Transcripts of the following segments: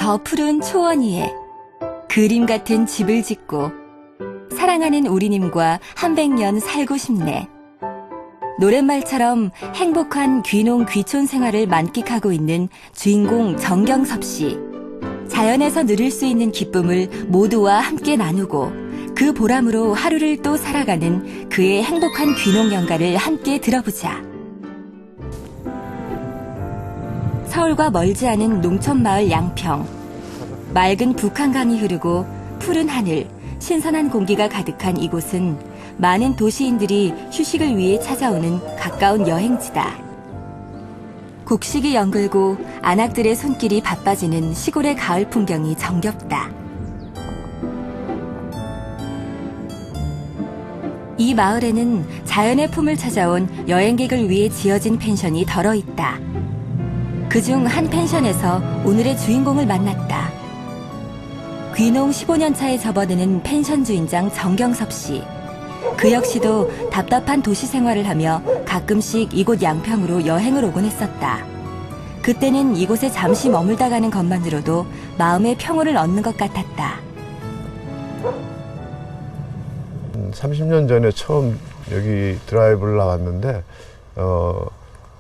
저 푸른 초원 위에 그림 같은 집을 짓고 사랑하는 우리님과 한 100년 살고 싶네. 노랫말처럼 행복한 귀농 귀촌 생활을 만끽하고 있는 주인공 정경섭 씨. 자연에서 누릴 수 있는 기쁨을 모두와 함께 나누고 그 보람으로 하루를 또 살아가는 그의 행복한 귀농 연가를 함께 들어보자. 서울과 멀지 않은 농촌마을 양평. 맑은 북한강이 흐르고 푸른 하늘, 신선한 공기가 가득한 이곳은 많은 도시인들이 휴식을 위해 찾아오는 가까운 여행지다. 곡식이 연글고 안악들의 손길이 바빠지는 시골의 가을 풍경이 정겹다. 이 마을에는 자연의 품을 찾아온 여행객을 위해 지어진 펜션이 덜어 있다. 그중 한 펜션에서 오늘의 주인공을 만났다. 귀농 15년 차에 접어드는 펜션 주인장 정경섭 씨. 그 역시도 답답한 도시 생활을 하며 가끔씩 이곳 양평으로 여행을 오곤 했었다. 그때는 이곳에 잠시 머물다 가는 것만으로도 마음의 평온을 얻는 것 같았다. 30년 전에 처음 여기 드라이브를 나왔는데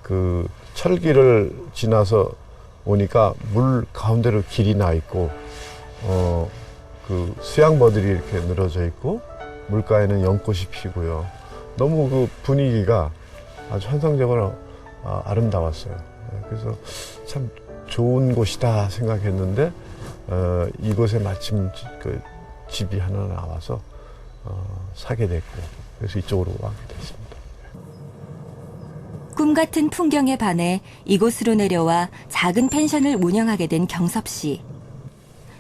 그 철길을 지나서 오니까 물 가운데로 길이 나 있고 그 수양버들이 이렇게 늘어져 있고 물가에는 연꽃이 피고요. 너무 그 분위기가 아주 환상적으로 아름다웠어요. 그래서 참 좋은 곳이다 생각했는데 이곳에 마침 그 집이 하나 나와서 사게 됐고 그래서 이쪽으로 와게 됐습니다. 꿈 같은 풍경에 반해 이곳으로 내려와 작은 펜션을 운영하게 된 경섭 씨.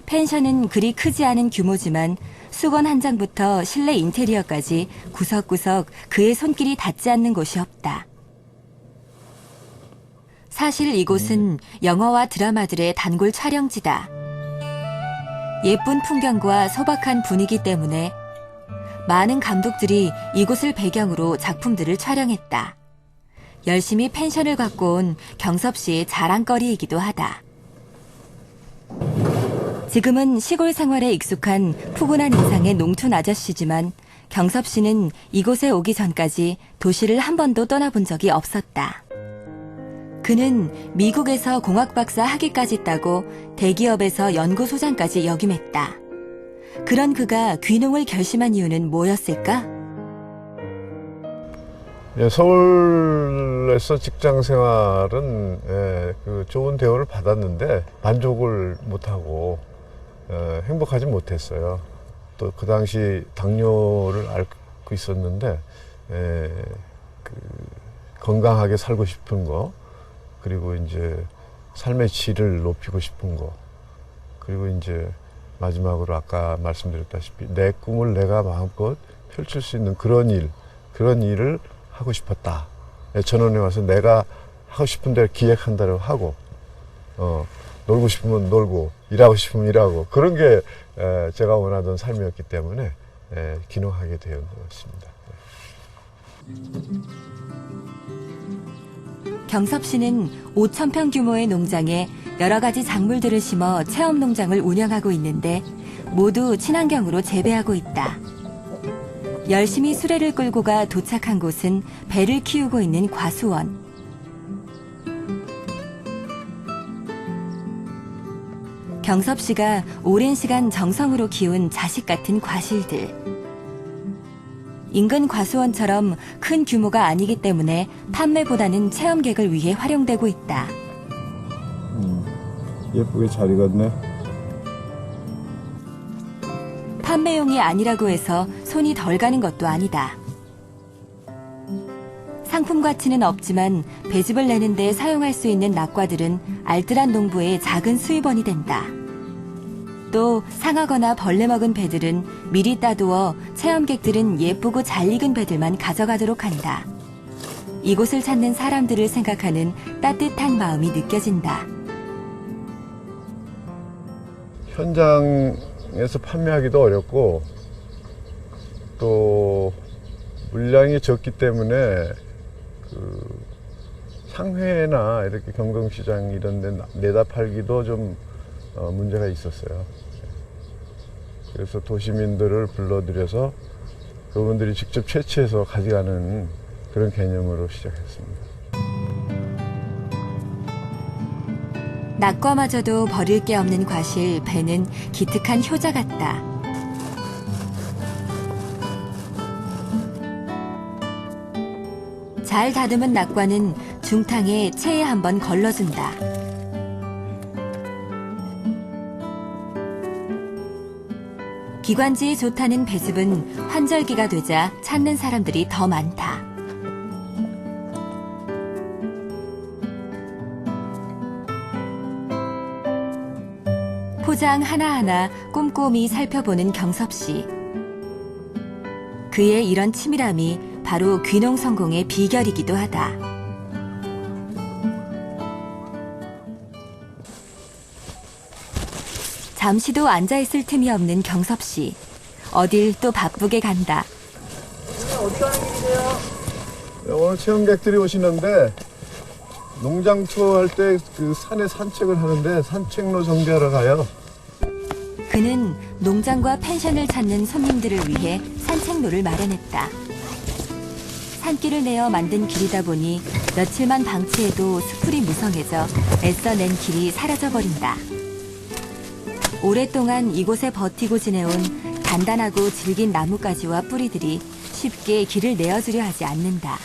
펜션은 그리 크지 않은 규모지만 수건 한 장부터 실내 인테리어까지 구석구석 그의 손길이 닿지 않는 곳이 없다. 사실 이곳은 영화와 드라마들의 단골 촬영지다. 예쁜 풍경과 소박한 분위기 때문에 많은 감독들이 이곳을 배경으로 작품들을 촬영했다. 열심히 펜션을 갖고 온 경섭 씨의 자랑거리이기도 하다. 지금은 시골 생활에 익숙한 푸근한 인상의 농촌 아저씨지만 경섭 씨는 이곳에 오기 전까지 도시를 한 번도 떠나본 적이 없었다. 그는 미국에서 공학박사 학위까지 따고 대기업에서 연구소장까지 역임했다. 그런 그가 귀농을 결심한 이유는 뭐였을까? 예, 서울에서 직장 생활은 그 좋은 대우를 받았는데 만족을 못하고 행복하지 못했어요. 또 그 당시 당뇨를 앓고 있었는데 그 건강하게 살고 싶은 거, 그리고 이제 삶의 질을 높이고 싶은 거, 그리고 이제 마지막으로 아까 말씀드렸다시피 내 꿈을 내가 마음껏 펼칠 수 있는 그런 일을 하고 싶었다. 전원에 와서 내가 하고 싶은 대로 기획한다고 하고, 놀고 싶으면 놀고, 일하고 싶으면 일하고, 그런 게 제가 원하던 삶이었기 때문에 귀농하게 되었습니다. 경섭 씨는 5,000평 규모의 농장에 여러 가지 작물들을 심어 체험 농장을 운영하고 있는데 모두 친환경으로 재배하고 있다. 열심히 수레를 끌고 가 도착한 곳은 배를 키우고 있는 과수원. 경섭 씨가 오랜 시간 정성으로 키운 자식 같은 과실들. 인근 과수원처럼 큰 규모가 아니기 때문에 판매보다는 체험객을 위해 활용되고 있다. 예쁘게 잘 익었네. 판매용이 아니라고 해서 손이 덜 가는 것도 아니다. 상품 가치는 없지만 배즙을 내는 데 사용할 수 있는 낙과들은 알뜰한 농부의 작은 수입원이 된다. 또 상하거나 벌레 먹은 배들은 미리 따두어 체험객들은 예쁘고 잘 익은 배들만 가져가도록 한다. 이곳을 찾는 사람들을 생각하는 따뜻한 마음이 느껴진다. 현장에서 판매하기도 어렵고 또 물량이 적기 때문에 그 상회나 이렇게 경동시장 이런 데 내다 팔기도 좀 문제가 있었어요. 그래서 도시민들을 불러들여서 그분들이 직접 채취해서 가져가는 그런 개념으로 시작했습니다. 낙과마저도 버릴 게 없는 과실 배는 기특한 효자 같다. 잘 다듬은 낙과는 중탕에 체에 한번 걸러준다. 기관지에 좋다는 배즙은 환절기가 되자 찾는 사람들이 더 많다. 포장 하나하나 꼼꼼히 살펴보는 경섭 씨. 그의 이런 치밀함이 바로 귀농 성공의 비결이기도 하다. 잠시도 앉아있을 틈이 없는 경섭 씨. 어딜 또 바쁘게 간다. 어디 가는 길이세요? 오늘 체험객들이 오시는데 농장 투어 할 때 그 산에 산책을 하는데 산책로 정비하러 가요. 그는 농장과 펜션을 찾는 손님들을 위해 산책로를 마련했다. 산길을 내어 만든 길이다 보니 며칠만 방치해도 수풀이 무성해져 애써 낸 길이 사라져버린다. 오랫동안 이곳에 버티고 지내온 단단하고 질긴 나뭇가지와 뿌리들이 쉽게 길을 내어주려 하지 않는다.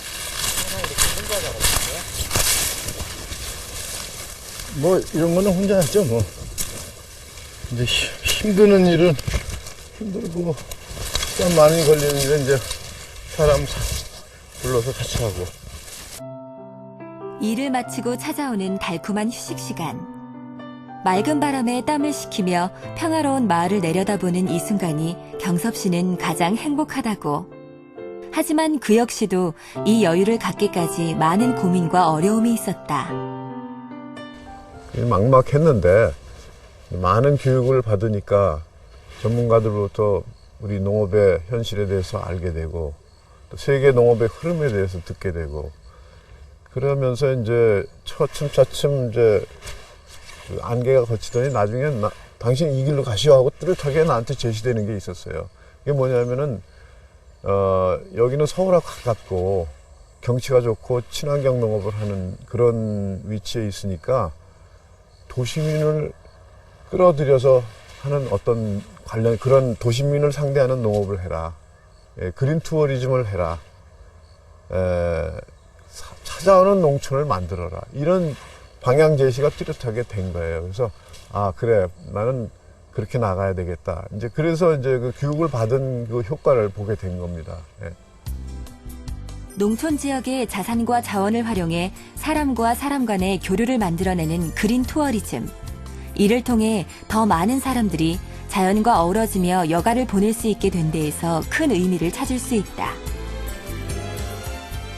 뭐 이런 거는 혼자 하죠 뭐. 이제 힘드는 일은 힘들고 땀 많이 걸리는 일은 이제 사람 불러서 같이 하고. 일을 마치고 찾아오는 달콤한 휴식 시간. 맑은 바람에 땀을 식히며 평화로운 마을을 내려다보는 이 순간이 경섭 씨는 가장 행복하다고. 하지만 그 역시도 이 여유를 갖기까지 많은 고민과 어려움이 있었다. 막막했는데 많은 교육을 받으니까 전문가들로부터 우리 농업의 현실에 대해서 알게 되고 또 세계 농업의 흐름에 대해서 듣게 되고 그러면서 이제 차츰 이제 그 안개가 거치더니 나중에 당신 이 길로 가시오 하고 뚜렷하게 나한테 제시되는 게 있었어요. 이게 뭐냐면은 여기는 서울하고 가깝고 경치가 좋고 친환경 농업을 하는 그런 위치에 있으니까 도시민을 끌어들여서 하는 어떤 관련 그런 도시민을 상대하는 농업을 해라. 그린 투어리즘을 해라. 찾아오는 농촌을 만들어라. 이런 방향 제시가 뚜렷하게 된 거예요. 그래서 아 그래 나는 그렇게 나가야 되겠다. 이제 그래서 이제 그 교육을 받은 그 효과를 보게 된 겁니다. 농촌 지역의 자산과 자원을 활용해 사람과 사람 간의 교류를 만들어내는 그린 투어리즘. 이를 통해 더 많은 사람들이 자연과 어우러지며 여가를 보낼 수 있게 된 데에서 큰 의미를 찾을 수 있다.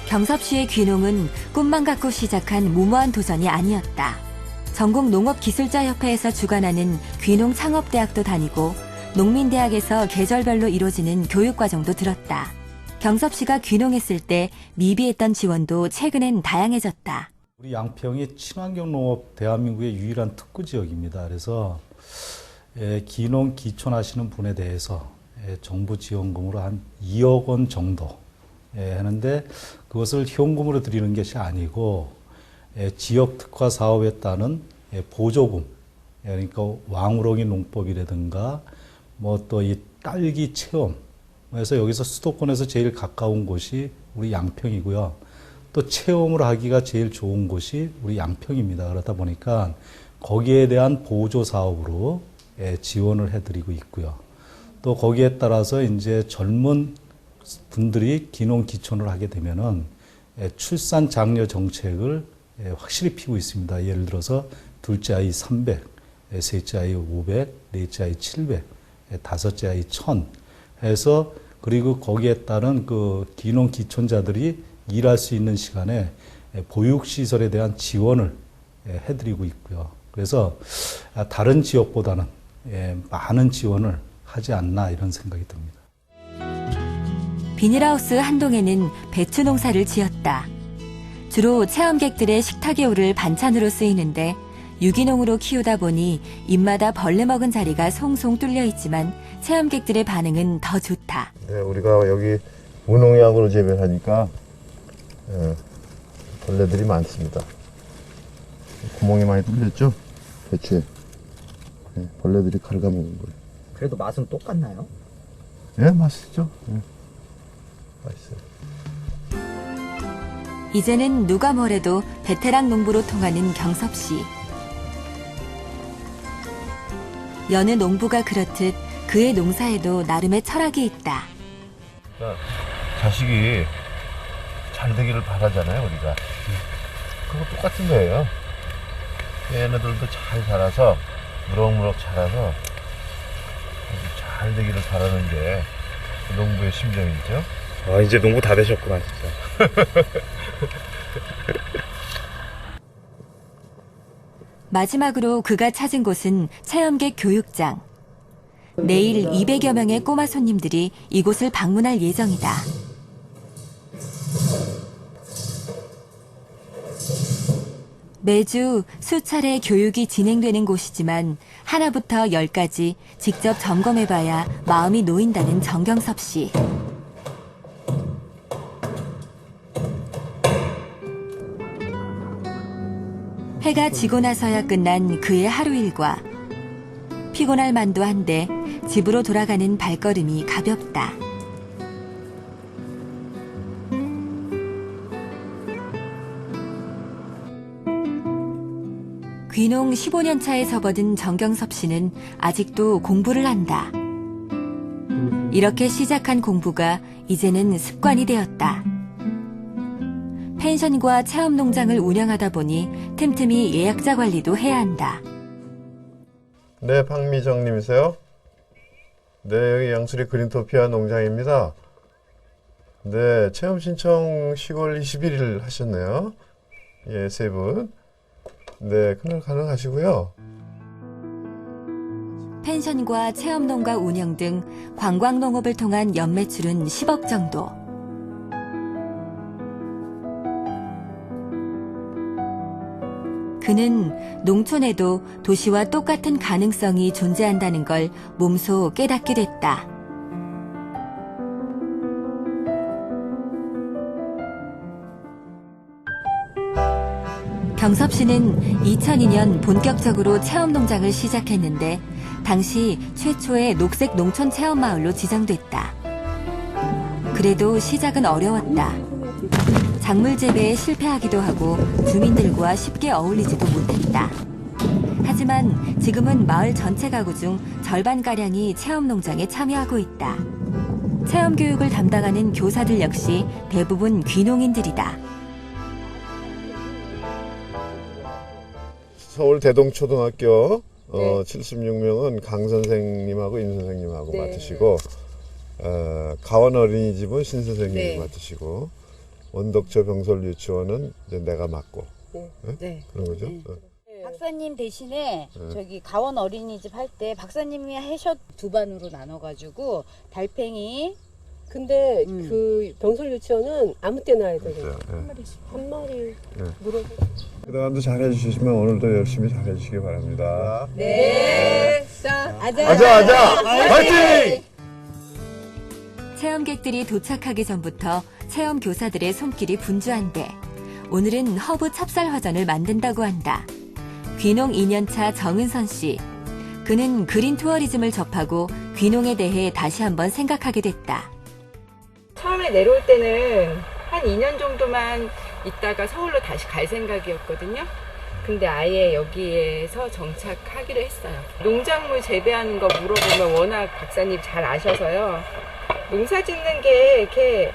경섭 씨의 귀농은 꿈만 갖고 시작한 무모한 도전이 아니었다. 전국농업기술자협회에서 주관하는 귀농창업대학도 다니고 농민대학에서 계절별로 이루어지는 교육과정도 들었다. 경섭 씨가 귀농했을 때 미비했던 지원도 최근엔 다양해졌다. 우리 양평이 친환경 농업 대한민국의 유일한 특구 지역입니다. 그래서 귀농 기촌하시는 분에 대해서 정부 지원금으로 한 2억 원 정도 하는데 그것을 현금으로 드리는 것이 아니고 지역 특화 사업에 따른 보조금, 그러니까 왕우렁이 농법이라든가 뭐 또 이 딸기 체험, 그래서 여기서 수도권에서 제일 가까운 곳이 우리 양평이고요. 또 체험을 하기가 제일 좋은 곳이 우리 양평입니다. 그러다 보니까 거기에 대한 보조 사업으로 지원을 해드리고 있고요. 또 거기에 따라서 이제 젊은 분들이 귀농 기촌을 하게 되면은 출산 장려 정책을 확실히 피고 있습니다. 예를 들어서 둘째 아이 300, 셋째 아이 500, 넷째 아이 700, 다섯째 아이 1000 해서 그리고 거기에 따른 그 귀농 기촌자들이 일할 수 있는 시간에 보육시설에 대한 지원을 해드리고 있고요. 그래서 다른 지역보다는 많은 지원을 하지 않나 이런 생각이 듭니다. 비닐하우스 한 동에는 배추 농사를 지었다. 주로 체험객들의 식탁에 오를 반찬으로 쓰이는데 유기농으로 키우다 보니 입마다 벌레 먹은 자리가 송송 뚫려 있지만 체험객들의 반응은 더 좋다. 네, 우리가 여기 무농약으로 재배하니까 벌레들이 많습니다. 구멍이 많이 뚫렸죠? 배추에. 네, 벌레들이 갉아먹은 거예요. 그래도 맛은 똑같나요? 예, 맛있죠? 예. 맛있어요. 이제는 누가 뭐래도 베테랑 농부로 통하는 경섭 씨. 여느 농부가 그렇듯 그의 농사에도 나름의 철학이 있다. 자식이 잘 되기를 바라잖아요, 우리가. 그거 똑같은 거예요. 얘네들도 잘 자라서, 무럭무럭 자라서 잘 되기를 바라는 게 농부의 심정이죠. 아, 이제 농부 다 되셨구나, 진짜. 마지막으로 그가 찾은 곳은 체험객 교육장. 내일 200여 명의 꼬마 손님들이 이곳을 방문할 예정이다. 매주 수차례 교육이 진행되는 곳이지만 하나부터 10까지 직접 점검해봐야 마음이 놓인다는 정경섭 씨. 해가 지고 나서야 끝난 그의 하루 일과. 피곤할 만도 한데 집으로 돌아가는 발걸음이 가볍다. 귀농 15년 차에 접어든 정경섭 씨는 아직도 공부를 한다. 이렇게 시작한 공부가 이제는 습관이 되었다. 펜션과 체험농장을 운영하다 보니 틈틈이 예약자 관리도 해야 한다. 네, 박미정님이세요? 네, 여기 양수리 그린토피아 농장입니다. 네, 체험 신청 10월 21일 하셨네요. 예, 세 분. 네, 그날 가능하시고요. 펜션과 체험농가 운영 등 관광농업을 통한 연매출은 10억 정도. 그는 농촌에도 도시와 똑같은 가능성이 존재한다는 걸 몸소 깨닫게 됐다. 경섭 씨는 2002년 본격적으로 체험농장을 시작했는데 당시 최초의 녹색 농촌 체험마을로 지정됐다. 그래도 시작은 어려웠다. 작물 재배에 실패하기도 하고 주민들과 쉽게 어울리지도 못했다. 하지만 지금은 마을 전체 가구 중 절반가량이 체험농장에 참여하고 있다. 체험교육을 담당하는 교사들 역시 대부분 귀농인들이다. 서울 대동초등학교 76명은 강 선생님하고 임 선생님하고 맡으시고 가원 어린이집은 신 선생님이 맡으시고 원덕초 병설 유치원은 이제 내가 맡고 네? 그런 거죠. 박사님 대신에 저기 가원 어린이집 할 때 박사님이 하셔 두 반으로 나눠가지고 달팽이. 근데 그 병설 유치원은 아무 때나 해야 되거든요. 네. 한 마리 물어보. 그동안도 잘해주시면 오늘도 열심히 잘해주시기 바랍니다. 네. 자, 아자! 파이팅! 체험객들이 도착하기 전부터 체험 교사들의 손길이 분주한데 오늘은 허브 찹쌀화전을 만든다고 한다. 귀농 2년차 정은선 씨. 그는 그린 투어리즘을 접하고 귀농에 대해 다시 한번 생각하게 됐다. 처음에 내려올 때는 한 2년 정도만 있다가 서울로 다시 갈 생각이었거든요. 근데 아예 여기에서 정착하기로 했어요. 농작물 재배하는 거 물어보면 워낙 박사님 잘 아셔서요. 농사 짓는 게 이렇게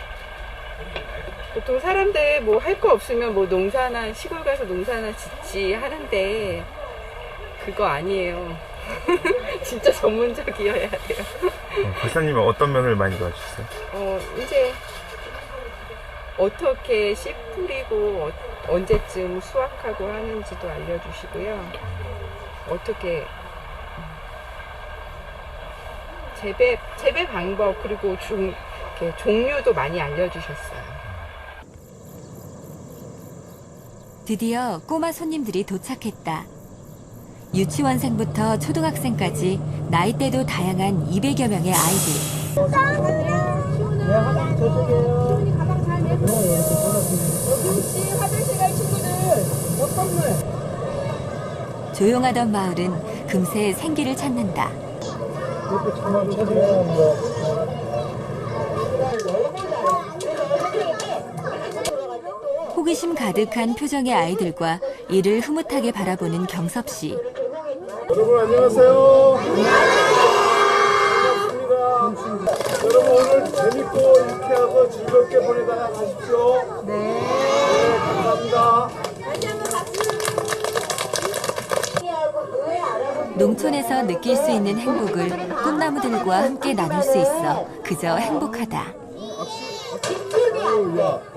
보통 사람들 뭐 할 거 없으면 뭐 농사나 시골 가서 농사나 짓지 하는데 그거 아니에요. 진짜 전문적이어야 돼요. 박사님은 어떤 면을 많이 도와주셨어요? 이제 어떻게 씨 뿌리고 언제쯤 수확하고 하는지도 알려주시고요. 어떻게 재배 방법 그리고 이렇게 종류도 많이 알려주셨어요. 드디어 꼬마 손님들이 도착했다. 유치원생부터 초등학생까지 나이대도 다양한 200여 명의 아이들. 조용하던 마을은 금세 생기를 찾는다. 호기심 가득한 표정의 아이들과 이를 흐뭇하게 바라보는 경섭 씨. 여러분 안녕하세요. 반갑습니다. 여러분 오늘 재밌고 유쾌하고 즐겁게 보내다가 가십시오. 네. 감사합니다. 농촌에서 느낄 수 있는 행복을 꿈나무들과 함께 나눌 수 있어 그저 행복하다.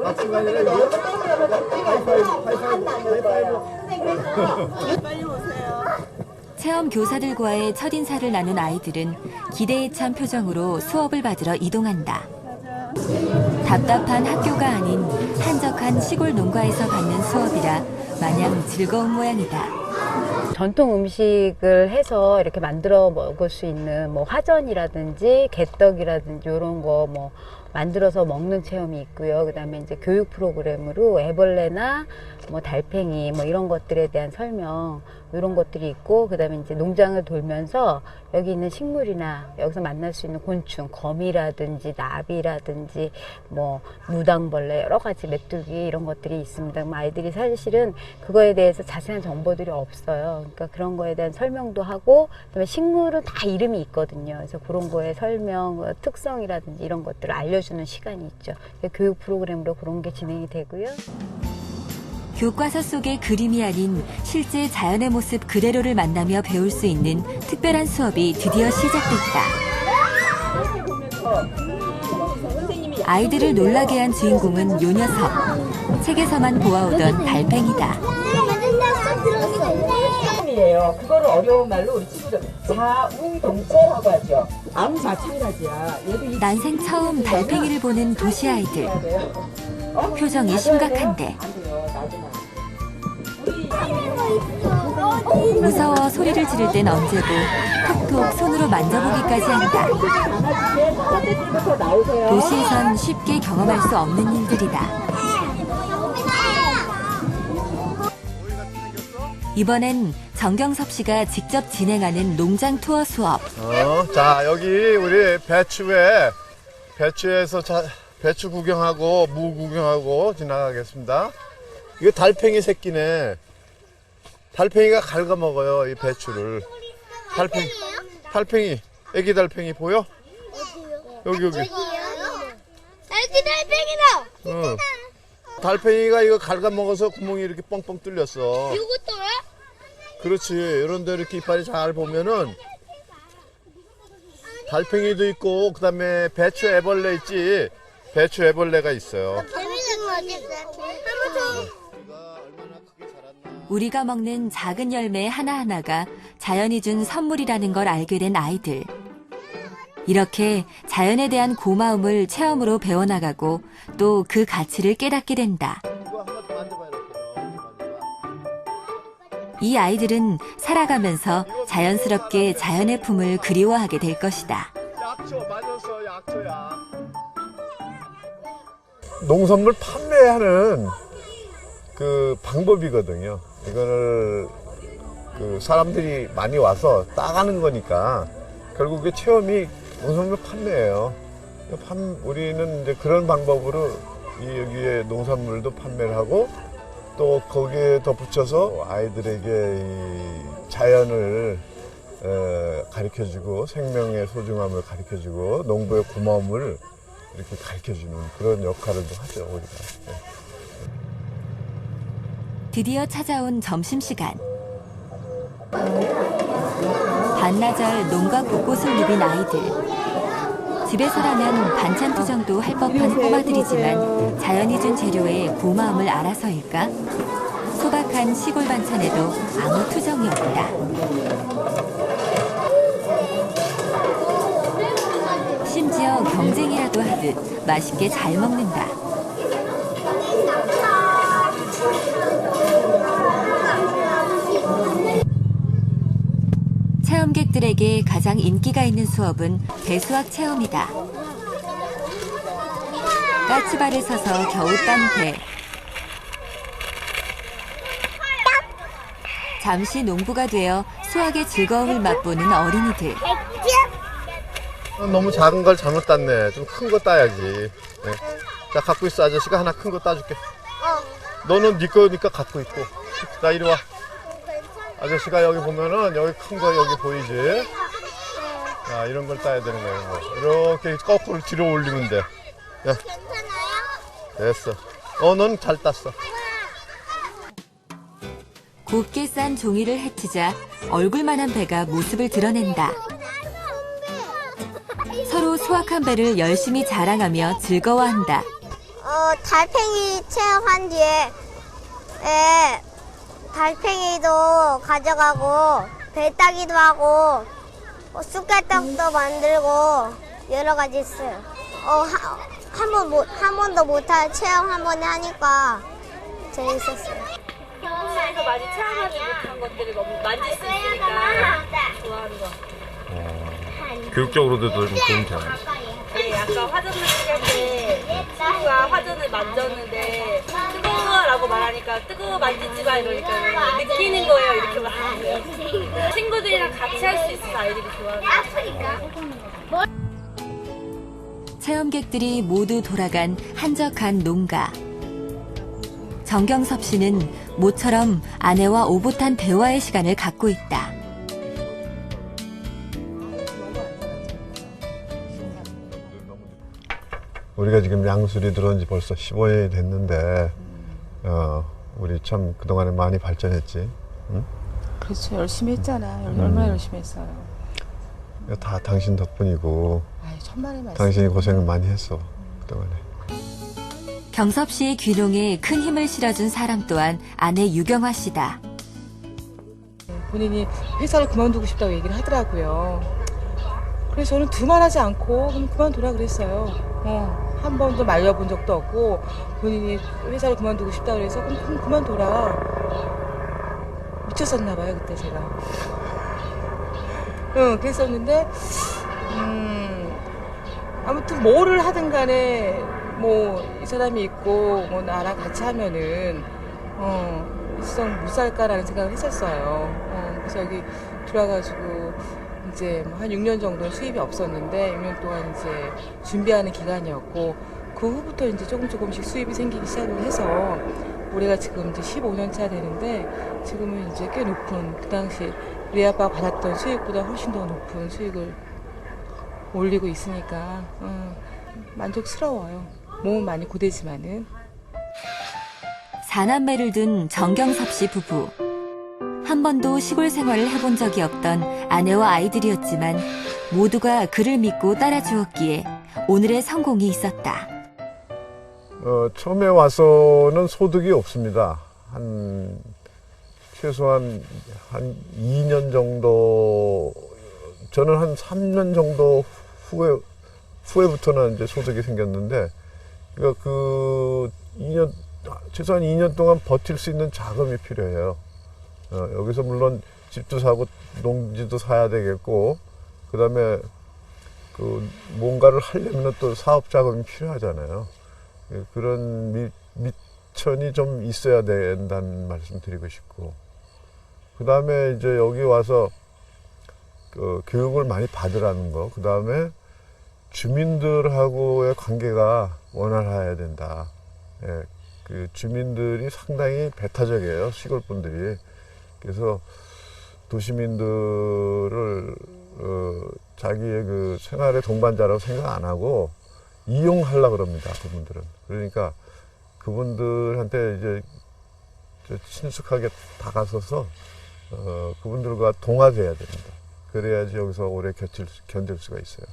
박수가 아니라 이거 하이파이브. 체험 교사들과의 첫인사를 나눈 아이들은 기대에 찬 표정으로 수업을 받으러 이동한다. 답답한 학교가 아닌 한적한 시골 농가에서 받는 수업이라 마냥 즐거운 모양이다. 전통 음식을 해서 이렇게 만들어 먹을 수 있는 뭐 화전이라든지 개떡이라든지 이런 거 뭐 만들어서 먹는 체험이 있고요. 그다음에 이제 교육 프로그램으로 애벌레나 뭐 달팽이 뭐 이런 것들에 대한 설명 이런 것들이 있고, 그다음에 이제 농장을 돌면서 여기 있는 식물이나 여기서 만날 수 있는 곤충, 거미라든지 나비라든지 뭐 무당벌레 여러 가지 메뚜기 이런 것들이 있습니다. 아이들이 사실은 그거에 대해서 자세한 정보들이 없어요. 그러니까 그런 거에 대한 설명도 하고, 그다음에 식물은 다 이름이 있거든요. 그래서 그런 거에 설명, 특성이라든지 이런 것들을 알려주는 시간이 있죠. 교육 프로그램으로 그런 게 진행이 되고요. 교과서 속의 그림이 아닌 실제 자연의 모습 그대로를 만나며 배울 수 있는 특별한 수업이 드디어 시작됐다. 아이들을 놀라게 한 주인공은 요 녀석. 책에서만 보아오던 달팽이다. 이에요. 그거를 어려운 말로 우리 친구들 자웅동체라고 하죠. 암자창이라지야. 난생 처음 달팽이를 보는 도시 아이들. 표정이 심각한데. 무서워 소리를 지를 땐 언제고 톡톡 손으로 만져보기까지 한다. 도시에선 쉽게 경험할 수 없는 일들이다. 이번엔 정경섭 씨가 직접 진행하는 농장 투어 수업. 자 여기 우리 배추에서 배추 구경하고 무 구경하고 지나가겠습니다. 이거 달팽이 새끼네. 달팽이가 갉아먹어요 이 배추를. 달팽이 애기 달팽이 보여? 여기 애기 달팽이다. 응. 달팽이가 이거 갉아먹어서 구멍이 이렇게 뻥뻥 뚫렸어. 이것도요? 그렇지. 이런데 이렇게 이빨이 잘 보면은 달팽이도 있고, 그 다음에 배추 애벌레 있지. 배추 애벌레가 있어요. 재밌는 거 어딨어요? 우리가 먹는 작은 열매 하나하나가 자연이 준 선물이라는 걸 알게 된 아이들. 이렇게 자연에 대한 고마움을 체험으로 배워나가고 또 그 가치를 깨닫게 된다. 이 아이들은 살아가면서 자연스럽게 자연의 품을 그리워하게 될 것이다. 약초 맞았어. 약초야. 농산물 판매하는 그 방법이거든요. 이거를 그 사람들이 많이 와서 따가는 거니까 결국 그 체험이 농산물 판매예요. 우리는 이제 그런 방법으로 여기에 농산물도 판매를 하고, 또 거기에 덧붙여서 아이들에게 이 자연을 가르쳐주고 생명의 소중함을 가르쳐주고 농부의 고마움을 이렇게 가르쳐주는 그런 역할을 하죠 우리가. 드디어 찾아온 점심시간. 반나절 농가 곳곳을 누빈 아이들. 집에서라면 반찬 투정도 할 법한 꼬마들이지만 자연이 준 재료에 고마움을 알아서일까? 소박한 시골 반찬에도 아무 투정이 없다. 심지어 경쟁이라도 하듯 맛있게 잘 먹는다. 학생들에게 가장 인기가 있는 수업은 배수학 체험이다. 까치발을 서서 겨우 딴 배. 잠시 농부가 되어 수학의 즐거움을 맛보는 어린이들. 너무 작은 걸 잘못 땄네. 좀 큰 거 따야지. 네. 자, 갖고 있어. 아저씨가 하나 큰 거 따줄게. 너는 네 거니까 갖고 있고. 나 이리 와. 아저씨가 여기 보면은 여기 큰 거 여기 보이지? 자, 이런 걸 따야 되는 거예요. 이렇게 거꾸로 뒤로 올리면 돼. 야. 됐어. 넌 잘 땄어. 곱게 싼 종이를 헤치자 얼굴만한 배가 모습을 드러낸다. 서로 수확한 배를 열심히 자랑하며 즐거워한다. 달팽이 체험한 뒤에 달팽이도 가져가고 배 따기도 하고 쑥갓떡도 만들고 여러 가지 했어요. 한 번도 못한 체험 한 번에 하니까 재밌었어요. 경험에서 많이 체험하지 못한 것들을 너무 만질 수 있으니까 좋아하는 것 같아요. 교육적으로도 좀 도움이 되나요? 네, 아까 화전 만지할 때 친구가 화전을 만졌는데 뜨거워라고 말하니까 뜨거워 만지지 마 이러니까 느끼는 거예요 이렇게 말하는데요. 친구들이랑 같이 할 수 있어서 아이들이 좋아하는 것 같아요. 체험객들이 모두 돌아간 한적한 농가. 정경섭 씨는 모처럼 아내와 오붓한 대화의 시간을 갖고 있다. 우리가 지금 양술이 들어온 지 벌써 15년이 됐는데, 우리 참 그동안에 많이 발전했지. 응? 그렇죠. 열심히 했잖아. 얼마나 열심히 했어요. 다 당신 덕분이고, 천만의 말씀. 당신이 고생을 많이 했어, 그동안에. 경섭 씨의 귀농에 큰 힘을 실어준 사람 또한 아내 유경화 씨다. 본인이 회사를 그만두고 싶다고 얘기를 하더라고요. 그래서 저는 두말하지 않고 그럼 그만두라 그랬어요. 한 번도 말려본 적도 없고 본인이 회사를 그만두고 싶다고 그래서 그럼 그만둬라. 미쳤었나 봐요 그때 제가. 그랬었는데 아무튼 뭐를 하든 간에 뭐 이 사람이 있고 뭐 나랑 같이 하면은 일성 못 살까라는 생각을 했었어요. 그래서 여기 들어와가지고 이제 한 6년 정도 수입이 없었는데 6년 동안 이제 준비하는 기간이었고 그 후부터 이제 조금씩 수입이 생기기 시작을 해서 올해가 지금 이제 15년 차 되는데 지금은 이제 꽤 높은 그 당시 우리 아빠가 받았던 수익보다 훨씬 더 높은 수익을 올리고 있으니까 만족스러워요. 몸은 많이 고되지만은. 사남매를 둔 정경섭 씨 부부. 한 번도 시골 생활을 해본 적이 없던 아내와 아이들이었지만 모두가 그를 믿고 따라주었기에 오늘의 성공이 있었다. 처음에 와서는 소득이 없습니다. 최소한 한 2년 정도, 저는 한 3년 정도 후에부터는 이제 소득이 생겼는데, 그러니까 최소한 2년 동안 버틸 수 있는 자금이 필요해요. 여기서 물론 집도 사고 농지도 사야 되겠고, 그 다음에 뭔가를 하려면 또 사업 자금이 필요하잖아요. 그런 미천이 좀 있어야 된다는 말씀 드리고 싶고, 그 다음에 이제 여기 와서 교육을 많이 받으라는 거, 그 다음에 주민들하고의 관계가 원활해야 된다. 그 주민들이 상당히 배타적이에요, 시골 분들이. 그래서 도시민들을 자기의 그 생활의 동반자라고 생각 안 하고 이용하려고 그럽니다, 그분들은. 그러니까 그분들한테 이제 친숙하게 다가서서 그분들과 동화돼야 됩니다. 그래야지 여기서 오래 견딜 수가 있어요.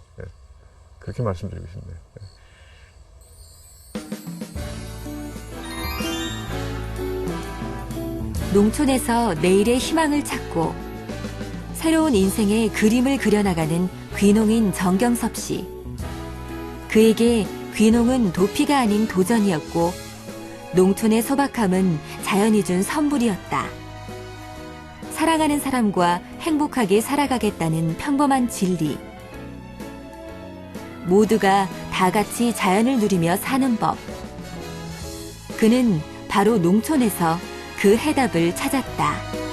그렇게 말씀드리고 싶네요. 농촌에서 내일의 희망을 찾고 새로운 인생의 그림을 그려나가는 귀농인 정경섭 씨. 그에게 귀농은 도피가 아닌 도전이었고 농촌의 소박함은 자연이 준 선물이었다. 사랑하는 사람과 행복하게 살아가겠다는 평범한 진리. 모두가 다 같이 자연을 누리며 사는 법. 그는 바로 농촌에서 그 해답을 찾았다.